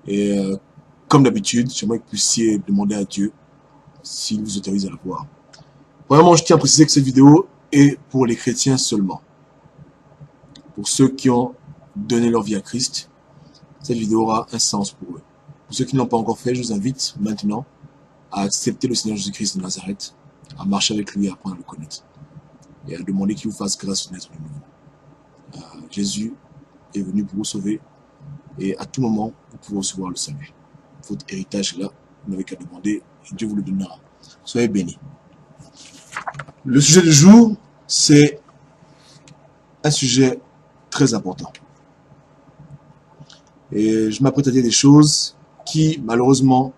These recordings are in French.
Et comme d'habitude, j'aimerais que vous puissiez demander à Dieu s'il vous autorise à le voir. Premièrement, je tiens à préciser que cette vidéo est pour les chrétiens seulement. Pour ceux qui ont donné leur vie à Christ, cette vidéo aura un sens pour eux. Pour ceux qui ne l'ont pas encore fait, je vous invite maintenant à accepter le Seigneur Jésus-Christ de Nazareth, à marcher avec lui et à apprendre à le connaître. Et à demander qu'il vous fasse grâce de naître de nouveau. Jésus est venu pour vous sauver et à tout moment, vous pouvez recevoir le salut. Votre héritage est là, vous n'avez qu'à demander et Dieu vous le donnera. Soyez bénis. Le sujet du jour, c'est un sujet très important. Et je m'apprête à dire des choses qui, malheureusement,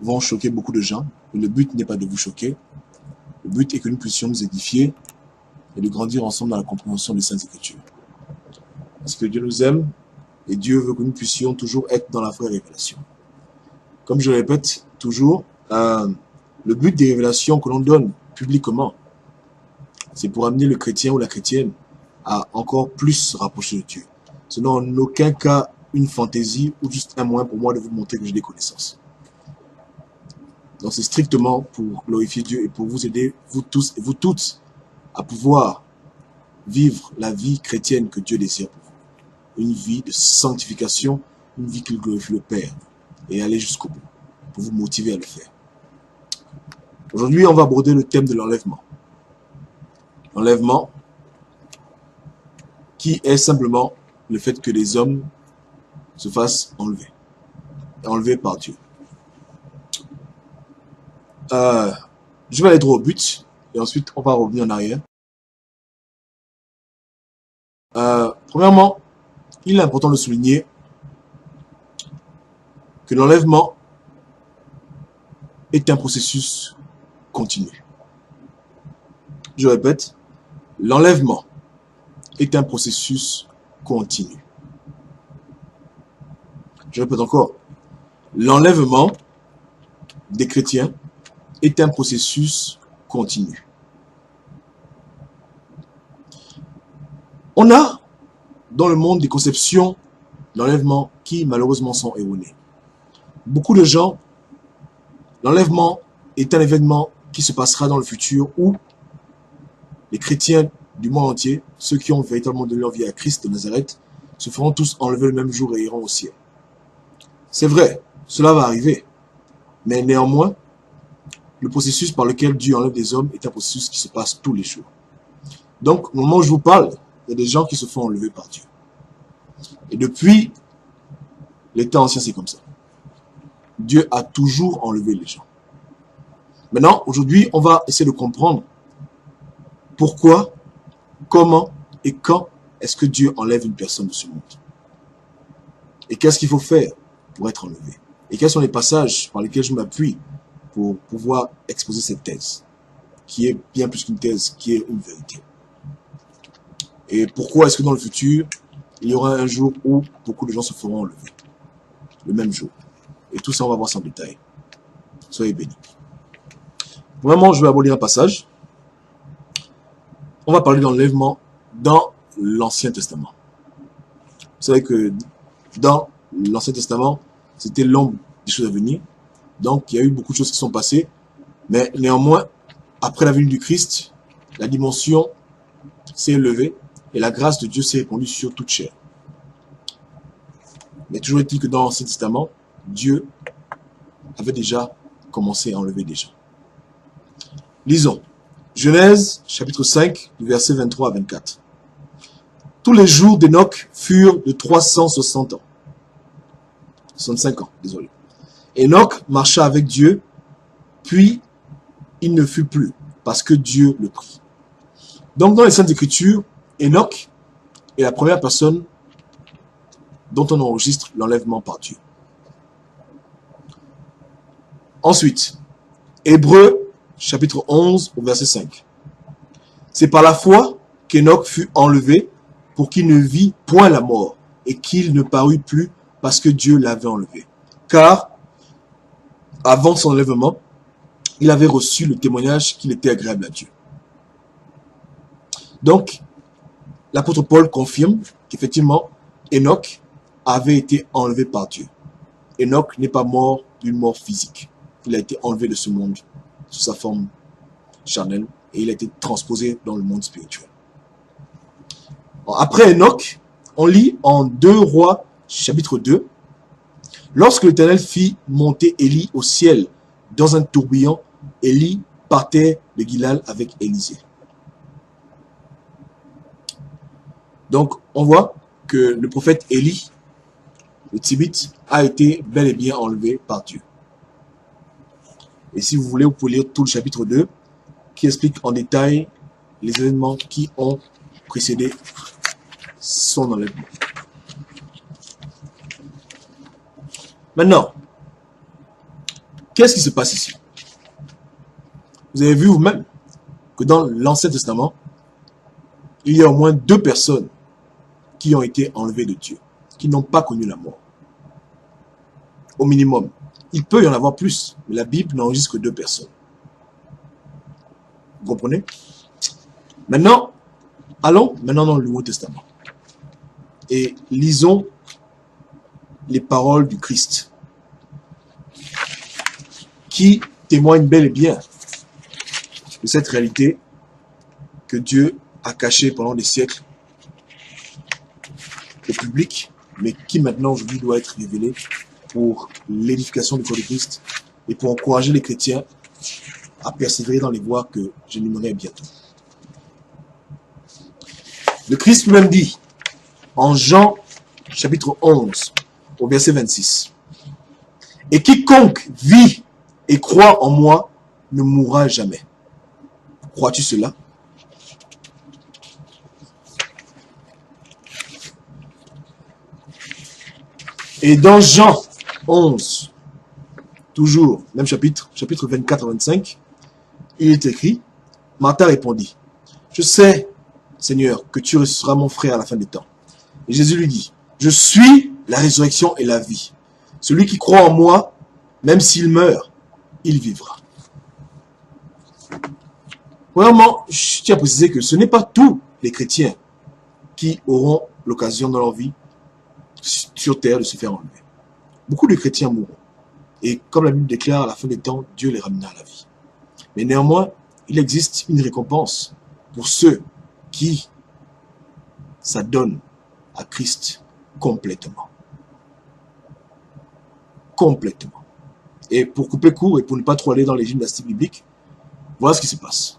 vont choquer beaucoup de gens. Et le but n'est pas de vous choquer. Le but est que nous puissions nous édifier et de grandir ensemble dans la compréhension des Saintes Écritures. Parce que Dieu nous aime et Dieu veut que nous puissions toujours être dans la vraie révélation. Comme je le répète toujours, le but des révélations que l'on donne publiquement, c'est pour amener le chrétien ou la chrétienne à encore plus se rapprocher de Dieu. Ce n'est en aucun cas une fantaisie ou juste un moyen pour moi de vous montrer que j'ai des connaissances. Donc c'est strictement pour glorifier Dieu et pour vous aider, vous tous et vous toutes, à pouvoir vivre la vie chrétienne que Dieu désire pour vous. Une vie de sanctification, une vie qui glorifie le Père et aller jusqu'au bout, pour vous motiver à le faire. Aujourd'hui, on va aborder le thème de l'enlèvement. L'enlèvement qui est simplement le fait que les hommes se fassent enlever. Enlever par Dieu. Je vais aller droit au but et ensuite on va revenir en arrière. Premièrement, il est important de souligner que l'enlèvement est un processus continu. Je répète, l'enlèvement est un processus continu. Je répète encore, l'enlèvement des chrétiens est un processus continu. On a dans le monde des conceptions d'enlèvement qui malheureusement sont erronées. Beaucoup de gens, l'enlèvement est un événement qui se passera dans le futur où les chrétiens du monde entier, ceux qui ont véritablement donné leur vie à Christ de Nazareth, se feront tous enlever le même jour et iront au ciel. C'est vrai, cela va arriver. Mais néanmoins, le processus par lequel Dieu enlève des hommes est un processus qui se passe tous les jours. Donc, au moment où je vous parle, il y a des gens qui se font enlever par Dieu. Et depuis les temps anciens, c'est comme ça. Dieu a toujours enlevé les gens. Maintenant, aujourd'hui, on va essayer de comprendre pourquoi, comment et quand est-ce que Dieu enlève une personne de ce monde. Et qu'est-ce qu'il faut faire pour être enlevé. Et quels sont les passages par lesquels je m'appuie pour pouvoir exposer cette thèse, qui est bien plus qu'une thèse, qui est une vérité. Et pourquoi est-ce que dans le futur, il y aura un jour où beaucoup de gens se feront enlever, le même jour. Et tout ça, on va voir ça en détail. Soyez bénis. Vraiment, je vais aborder un passage. On va parler d'enlèvement dans l'Ancien Testament. Vous savez que dans l'Ancien Testament, c'était l'ombre des choses à venir. Donc, il y a eu beaucoup de choses qui sont passées. Mais néanmoins, après la venue du Christ, la dimension s'est élevée et la grâce de Dieu s'est répandue sur toute chair. Mais toujours est-il que dans l'Ancien Testament, Dieu avait déjà commencé à enlever des gens. Lisons. Genèse, chapitre 5, du verset 23 à 24. Tous les jours d'Enoch furent de 360 ans. 65 ans, désolé. Enoch marcha avec Dieu, puis il ne fut plus, parce que Dieu le prit. Donc dans les Saintes Écritures, Enoch est la première personne dont on enregistre l'enlèvement par Dieu. Ensuite, Hébreux, chapitre 11, au verset 5. C'est par la foi qu'Enoch fut enlevé pour qu'il ne vit point la mort et qu'il ne parut plus parce que Dieu l'avait enlevé. Car, avant son enlèvement, il avait reçu le témoignage qu'il était agréable à Dieu. Donc, l'apôtre Paul confirme qu'effectivement, Enoch avait été enlevé par Dieu. Enoch n'est pas mort d'une mort physique. Il a été enlevé de ce monde sous sa forme charnelle et il a été transposé dans le monde spirituel. Après Enoch, on lit en 2 Rois chapitre 2, lorsque l'Éternel fit monter Élie au ciel dans un tourbillon, Élie partait de Gilgal avec Élisée. Donc, on voit que le prophète Élie, le Tibite, a été bel et bien enlevé par Dieu. Et si vous voulez, vous pouvez lire tout le chapitre 2, qui explique en détail les événements qui ont précédé son enlèvement. Maintenant, qu'est-ce qui se passe ici? Vous avez vu vous-même que dans l'Ancien Testament, il y a au moins 2 personnes qui ont été enlevées de Dieu, qui n'ont pas connu la mort. Au minimum. Il peut y en avoir plus, mais la Bible n'enregistre que 2 personnes. Vous comprenez? Maintenant, allons maintenant dans le Nouveau Testament. Et lisons les paroles du Christ, qui témoignent bel et bien de cette réalité que Dieu a cachée pendant des siècles au public, mais qui maintenant aujourd'hui doit être révélée pour l'édification du corps de Christ et pour encourager les chrétiens à persévérer dans les voies que j'énumérerai bientôt. Le Christ même dit en Jean chapitre 11 au verset 26, « Et quiconque vit et croit en moi ne mourra jamais. » Crois-tu cela? Et dans Jean 11, toujours, même chapitre 24 à 25, il est écrit, Martha répondit, « Je sais, Seigneur, que tu ressusciteras mon frère à la fin des temps. » Et Jésus lui dit, « Je suis la résurrection et la vie. Celui qui croit en moi, même s'il meurt, il vivra. » Premièrement, je tiens à préciser que ce n'est pas tous les chrétiens qui auront l'occasion dans leur vie sur terre de se faire enlever. Beaucoup de chrétiens mourront. Et comme la Bible déclare, à la fin des temps, Dieu les ramena à la vie. Mais néanmoins, il existe une récompense pour ceux qui s'adonnent à Christ complètement. Complètement. Et pour couper court et pour ne pas trop aller dans les gymnastiques bibliques, voilà ce qui se passe.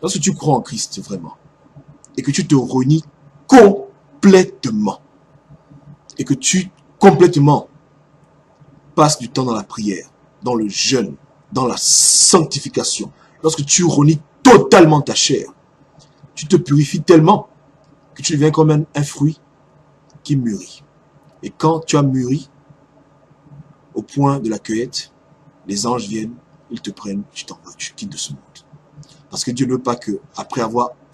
Lorsque tu crois en Christ vraiment, et que tu te renies complètement, et que tu complètement passes du temps dans la prière, dans le jeûne, dans la sanctification, lorsque tu renies totalement ta chair, tu te purifies tellement que tu deviens comme un fruit qui mûrit. Et quand tu as mûri, au point de la cueillette, les anges viennent, ils te prennent, tu t'en vas, tu quittes de ce monde. Parce que Dieu ne veut pas que, après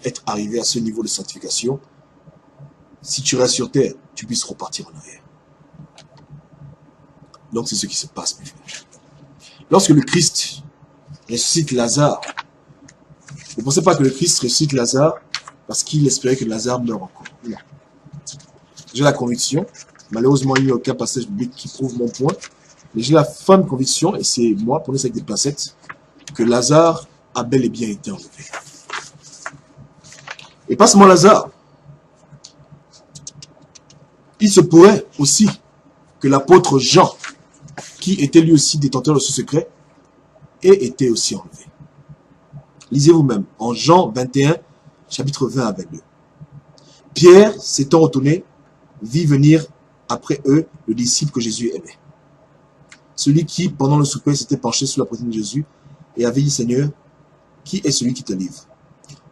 être arrivé à ce niveau de sanctification, si tu restes sur terre, tu puisses repartir en arrière. Donc c'est ce qui se passe, mes frères. Lorsque le Christ ressuscite Lazare, ne pensez pas que le Christ ressuscite Lazare parce qu'il espérait que Lazare meure encore. Non. J'ai la conviction, malheureusement il n'y a aucun passage biblique qui prouve mon point, mais j'ai la ferme conviction, et c'est moi, prenez ça avec des pincettes, que Lazare a bel et bien été enlevé. Et pas seulement Lazare. Il se pourrait aussi que l'apôtre Jean, qui était lui aussi détenteur de ce secret, ait été aussi enlevé. Lisez vous-même, en Jean 21, chapitre 20 à 22. Pierre, s'étant retourné, vit venir après eux le disciple que Jésus aimait. Celui qui, pendant le souper, s'était penché sur la poitrine de Jésus et avait dit, Seigneur, qui est celui qui te livre?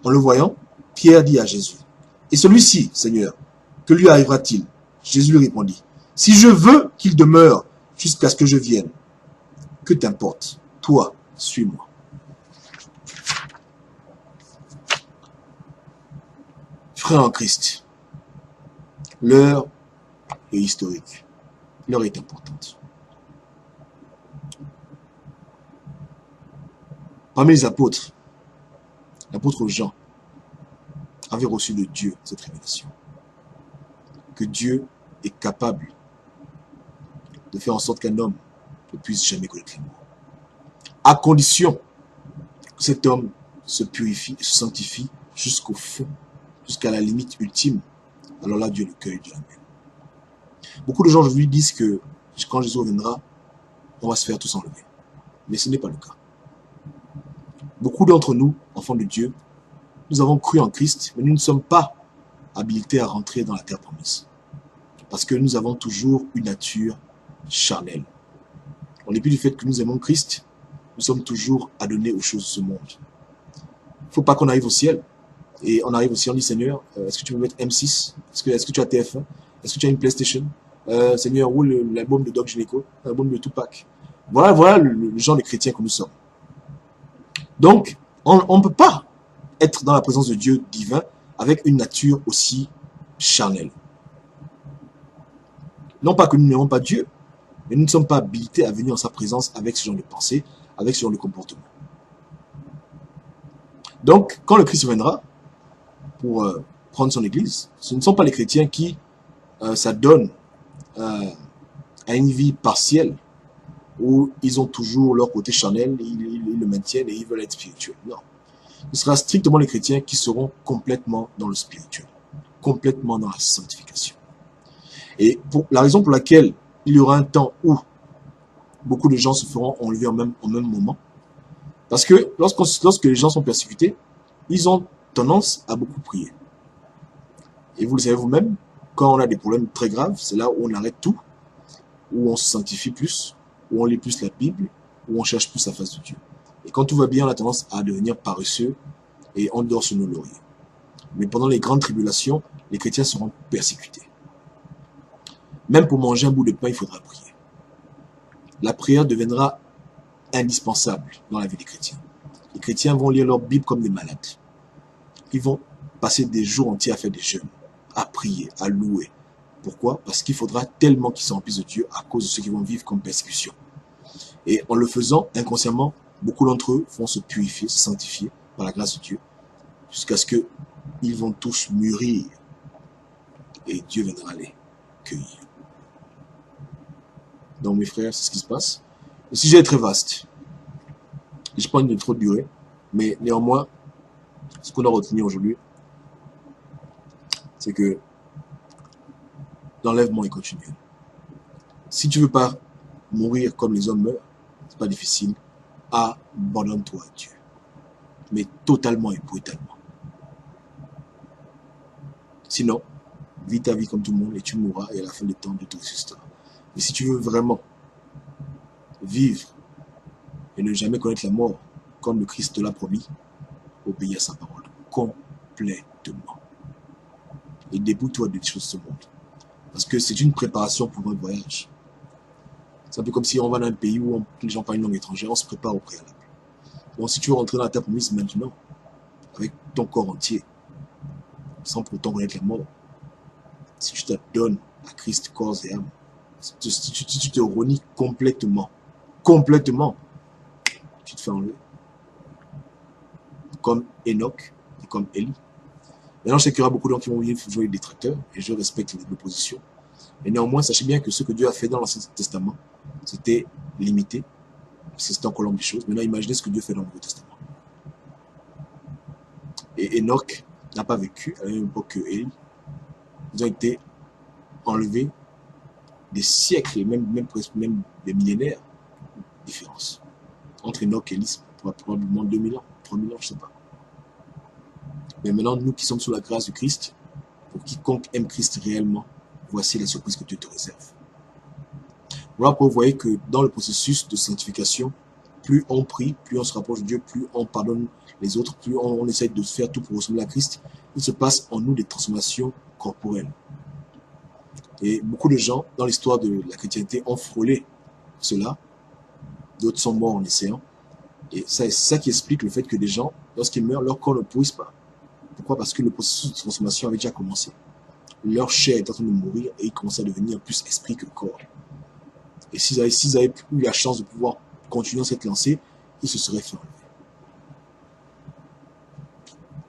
En le voyant, Pierre dit à Jésus, et celui-ci, Seigneur, que lui arrivera-t-il? Jésus lui répondit, si je veux qu'il demeure jusqu'à ce que je vienne, que t'importe? Toi, suis-moi. Frères en Christ, l'heure est historique. L'heure est importante. Parmi les apôtres, l'apôtre Jean avait reçu de Dieu cette révélation. Que Dieu est capable de faire en sorte qu'un homme ne puisse jamais connaître la mort. À condition que cet homme se purifie et se sanctifie jusqu'au fond, jusqu'à la limite ultime, alors là, Dieu le cueille de la main. Beaucoup de gens aujourd'hui disent que quand Jésus reviendra, on va se faire tous enlever. Mais ce n'est pas le cas. Beaucoup d'entre nous, enfants de Dieu, nous avons cru en Christ, mais nous ne sommes pas habilités à rentrer dans la terre promise. Parce que nous avons toujours une nature charnelle. En dépit du fait que nous aimons Christ, nous sommes toujours adonnés aux choses de ce monde. Il ne faut pas qu'on arrive au ciel. Et on arrive au ciel, on dit Seigneur, est-ce que tu veux mettre M6? Est-ce que tu as TF1? Est-ce que tu as une PlayStation? Seigneur, où l'album de Doc Gynéco? L'album de Tupac? Voilà le genre de chrétien que nous sommes. Donc, on ne peut pas être dans la présence de Dieu divin avec une nature aussi charnelle. Non pas que nous n'aimons pas Dieu, mais nous ne sommes pas habilités à venir en sa présence avec ce genre de pensée, avec ce genre de comportement. Donc, quand le Christ viendra pour prendre son église, ce ne sont pas les chrétiens qui s'adonnent à une vie partielle où ils ont toujours leur côté charnel, ils le maintiennent et ils veulent être spirituels. Non. Ce sera strictement les chrétiens qui seront complètement dans le spirituel, complètement dans la sanctification. Et la raison pour laquelle il y aura un temps où beaucoup de gens se feront enlever au même moment, parce que lorsque les gens sont persécutés, ils ont tendance à beaucoup prier. Et vous le savez vous-même, quand on a des problèmes très graves, c'est là où on arrête tout, où on se sanctifie plus, où on lit plus la Bible, où on cherche plus la face de Dieu. Et quand tout va bien, on a tendance à devenir paresseux et on dort sur nos lauriers. Mais pendant les grandes tribulations, les chrétiens seront persécutés. Même pour manger un bout de pain, il faudra prier. La prière deviendra indispensable dans la vie des chrétiens. Les chrétiens vont lire leur Bible comme des malades. Ils vont passer des jours entiers à faire des jeûnes, à prier, à louer. Pourquoi? Parce qu'il faudra tellement qu'ils s'emplissent de Dieu à cause de ce qu'ils vont vivre comme persécution. Et en le faisant, inconsciemment, beaucoup d'entre eux vont se purifier, se sanctifier par la grâce de Dieu, jusqu'à ce qu'ils vont tous mûrir et Dieu viendra les cueillir. Donc mes frères, c'est ce qui se passe. Le sujet est très vaste. Je n'ai pas envie de trop durer, mais néanmoins, ce qu'on a retenu aujourd'hui, c'est que l'enlèvement est continuel. Si tu ne veux pas mourir comme les hommes meurent, c'est pas difficile, abandonne-toi à Dieu. Mais totalement et brutalement. Sinon, vis ta vie comme tout le monde et tu mourras et à la fin du temps, Dieu te ressuscitera. Mais si tu veux vraiment vivre et ne jamais connaître la mort, comme le Christ te l'a promis, obéis à sa parole complètement. Et débouille-toi des choses de ce monde. Parce que c'est une préparation pour notre voyage. C'est un peu comme si on va dans un pays où les gens parlent une langue étrangère, on se prépare au préalable. Donc si tu veux rentrer dans la terre promise maintenant, avec ton corps entier, sans pourtant connaître la mort, si tu t'adonnes à Christ, corps et âme, si tu te renies complètement, tu te fais enlever. Comme Enoch et comme Élie. Maintenant, je sais qu'il y aura beaucoup de gens qui vont venir jouer les détracteurs, et je respecte l'opposition. Mais néanmoins, sachez bien que ce que Dieu a fait dans l'Ancien Testament, c'était limité, c'était encore l'homme des choses. Maintenant, imaginez ce que Dieu fait dans le Nouveau Testament. Et Enoch n'a pas vécu à la même époque que Élie. Ils ont été enlevés des siècles, et même des millénaires de différence. Entre Enoch et Élie, probablement 2000 ans, 3000 ans, je ne sais pas. Mais maintenant, nous qui sommes sous la grâce de Christ, pour quiconque aime Christ réellement, voici la surprise que Dieu te réserve. Voilà pourquoi vous voyez que dans le processus de sanctification, plus on prie, plus on se rapproche de Dieu, plus on pardonne les autres, plus on essaie de faire tout pour ressembler à Christ, il se passe en nous des transformations corporelles. Et beaucoup de gens, dans l'histoire de la chrétienté, ont frôlé cela. D'autres sont morts en essayant. Et c'est ça qui explique le fait que des gens, lorsqu'ils meurent, leur corps ne pourrisse pas. Pourquoi? Parce que le processus de transformation avait déjà commencé. Leur chair est en train de mourir et ils commencent à devenir plus esprit que corps. Et s'ils avaient eu la chance de pouvoir continuer cette lancée, ils se seraient fait enlever.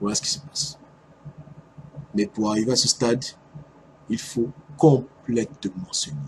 Voilà ce qui se passe. Mais pour arriver à ce stade, il faut complètement se nier.